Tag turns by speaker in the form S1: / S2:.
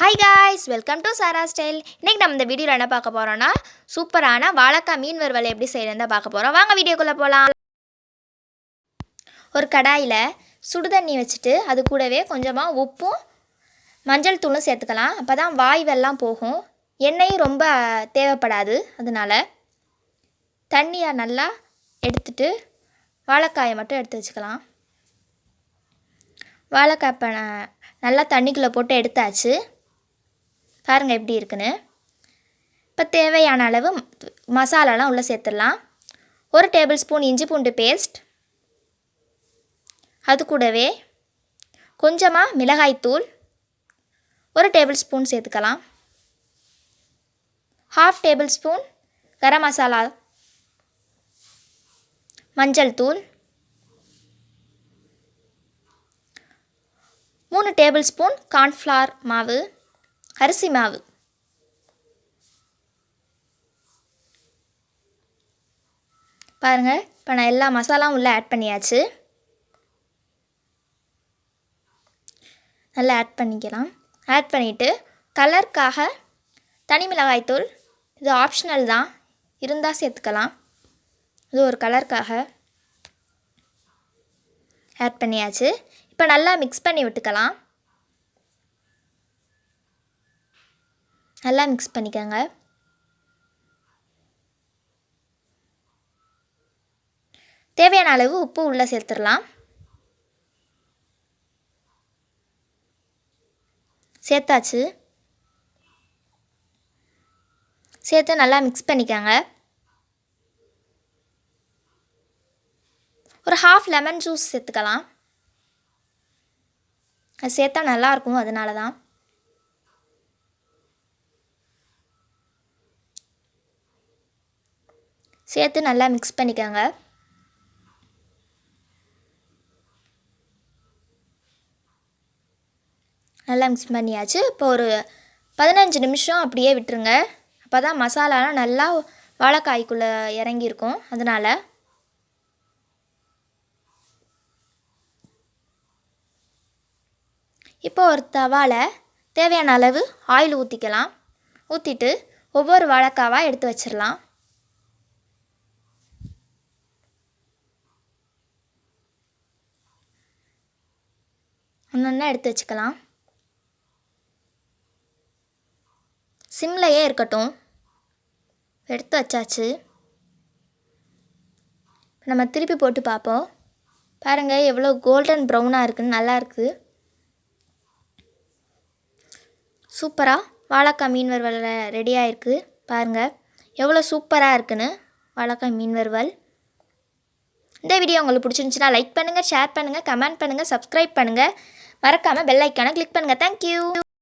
S1: Hi guys, welcome to saara'sstyle. இன்னைக்கு நம்ம இந்த வீடியோல என்ன பார்க்க போறோம்னா சூப்பரான வாழைக்காய் மீன் வறுவல் எப்படி செய்யறதுன்னு பார்க்க போறோம். வாங்க வீடியோக்குள்ள போலாம். ஒரு கடாயில சுடு தண்ணி வச்சிட்டு அது கூடவே கொஞ்சமா உப்பும் மஞ்சள் தூளும் சேர்த்துக்கலாம். அப்பதான் வாய்வெல்லாம் போகும். எண்ணெயும் ரொம்ப தேவைப்படாது. அதனால தண்ணியை நல்லா எடுத்துட்டு வாழைக்காயை மட்டும் எடுத்து வச்சுக்கலாம். வாழைக்காய் நல்லா தண்ணிக்குள்ளே போட்டு எடுத்தாச்சு. பாருங்கள் எப்படி இருக்குன்னு. இப்போ தேவையான அளவு மசாலாலாம் உள்ளே சேர்த்துடலாம். 1 டேபிள் ஸ்பூன் இஞ்சி பூண்டு பேஸ்ட், அது கூடவே கொஞ்சமாக மிளகாய்த்தூள் 1 டேபிள் ஸ்பூன் சேர்த்துக்கலாம். 1/2 டேபிள் ஸ்பூன் கரம் மசாலா, மஞ்சள் தூள், 3 டேபிள் ஸ்பூன் கார்ன்ஃப்ளவர் மாவு, அரிசி மாவு, பாருங்கள். இப்போ நான் எல்லா மசாலாவும் உள்ளே ஆட் பண்ணியாச்சு. நல்லா ஆட் பண்ணிக்கலாம். ஆட் பண்ணிவிட்டு கலருக்காக தனி மிளகாய்த்தூள், இது ஆப்ஷனல் தான், இருந்தால் சேர்த்துக்கலாம். இது ஒரு கலருக்காக ஆட் பண்ணியாச்சு. இப்போ நல்லா மிக்ஸ் பண்ணி விட்டுக்கலாம். நல்லா மிக்ஸ் பண்ணிக்கோங்க. தேவையான அளவு உப்பு உள்ளே சேர்த்துடலாம். சேர்த்தாச்சு. சேர்த்து நல்லா மிக்ஸ் பண்ணிக்கோங்க. ஒரு 1/2 லெமன் ஜூஸ் சேர்த்துக்கலாம். அது சேர்த்தா நல்லாயிருக்கும், அதனால தான். சேர்த்து நல்லா மிக்ஸ் பண்ணிக்கோங்க. நல்லா மிக்ஸ் பண்ணியாச்சு. இப்போ ஒரு 15 நிமிஷம் அப்படியே விட்டுருங்க. அப்போ தான் மசாலாலாம் நல்லா வாழைக்காய்க்குள்ளே இறங்கியிருக்கும். அதனால் இப்போ ஒரு தவாவில் தேவையான அளவு ஆயில் ஊற்றிக்கலாம். ஊற்றிட்டு ஒவ்வொரு வாழைக்காவாக எடுத்து வச்சிடலாம். ஒன்றொன்னா எடுத்து வச்சுக்கலாம். சிம்லையே இருக்கட்டும். எடுத்து வச்சாச்சு. நம்ம திருப்பி போட்டு பார்ப்போம். பாருங்கள் எவ்வளோ கோல்டன் ப்ரௌனாக இருக்குன்னு, நல்லா இருக்குது. சூப்பராக வாழைக்காய் மீன் வறுவல் ரெடியாக இருக்குது. பாருங்கள் எவ்வளோ சூப்பராக இருக்குன்னு வாழைக்காய் மீன் வறுவல். இந்த வீடியோ உங்களுக்கு பிடிச்சிருந்துச்சுன்னா லைக் பண்ணுங்கள், ஷேர் பண்ணுங்கள், கமெண்ட் பண்ணுங்கள், சப்ஸ்கிரைப் பண்ணுங்கள். மறக்காமல் பெல் ஐக்கானை கிளிக் பண்ணுங்கள். தேங்க்யூ.